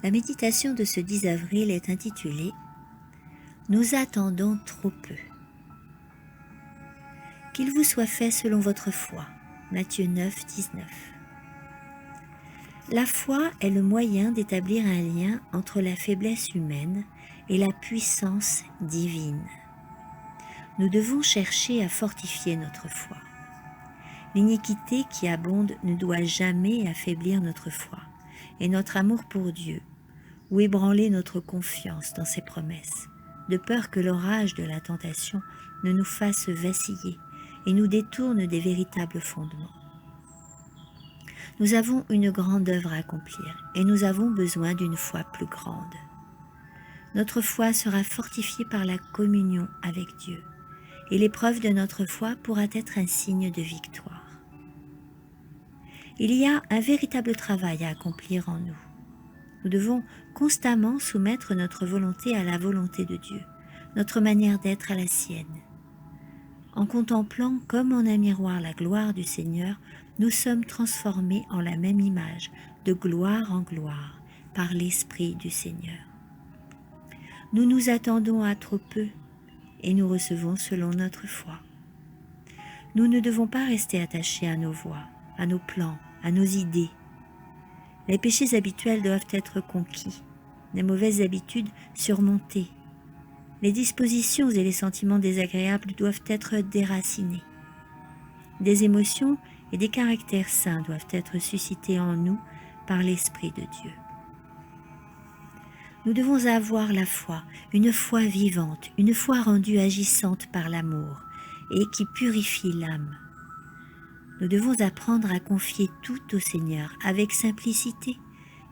La méditation de ce 10 avril est intitulée « Nous attendons trop peu ». Qu'il vous soit fait selon votre foi. Matthieu 9, 19. La foi est le moyen d'établir un lien entre la faiblesse humaine et la puissance divine. Nous devons chercher à fortifier notre foi. L'iniquité qui abonde ne doit jamais affaiblir notre foi et notre amour pour Dieu, ou ébranler notre confiance dans ses promesses, de peur que l'orage de la tentation ne nous fasse vaciller et nous détourne des véritables fondements. Nous avons une grande œuvre à accomplir et nous avons besoin d'une foi plus grande. Notre foi sera fortifiée par la communion avec Dieu et l'épreuve de notre foi pourra être un signe de victoire. Il y a un véritable travail à accomplir en nous. Nous devons constamment soumettre notre volonté à la volonté de Dieu, notre manière d'être à la sienne. En contemplant comme en un miroir la gloire du Seigneur, nous sommes transformés en la même image, de gloire en gloire, par l'Esprit du Seigneur. Nous nous attendons à trop peu et nous recevons selon notre foi. Nous ne devons pas rester attachés à nos voies, à nos plans, à nos idées. Les péchés habituels doivent être conquis, les mauvaises habitudes surmontées. Les dispositions et les sentiments désagréables doivent être déracinés. Des émotions et des caractères saints doivent être suscités en nous par l'Esprit de Dieu. Nous devons avoir la foi, une foi vivante, une foi rendue agissante par l'amour et qui purifie l'âme. Nous devons apprendre à confier tout au Seigneur avec simplicité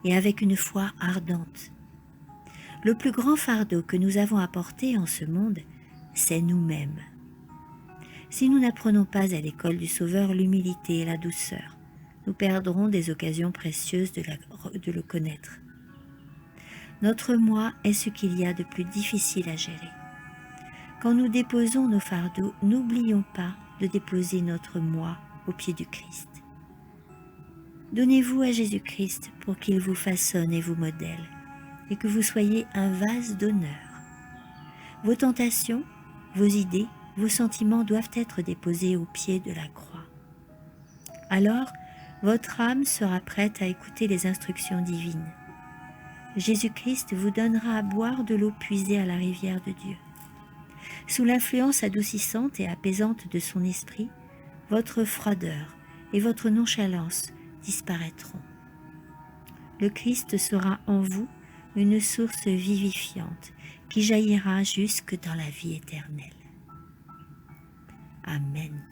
et avec une foi ardente. Le plus grand fardeau que nous avons à porter en ce monde, c'est nous-mêmes. Si nous n'apprenons pas à l'école du Sauveur l'humilité et la douceur, nous perdrons des occasions précieuses de le connaître. Notre moi est ce qu'il y a de plus difficile à gérer. Quand nous déposons nos fardeaux, n'oublions pas de déposer notre moi au pied du Christ. Donnez-vous à Jésus-Christ pour qu'il vous façonne et vous modèle, et que vous soyez un vase d'honneur. Vos tentations, vos idées, vos sentiments doivent être déposés au pied de la croix. Alors, votre âme sera prête à écouter les instructions divines. Jésus-Christ vous donnera à boire de l'eau puisée à la rivière de Dieu. Sous l'influence adoucissante et apaisante de son esprit, votre froideur et votre nonchalance disparaîtront. Le Christ sera en vous une source vivifiante qui jaillira jusque dans la vie éternelle. Amen.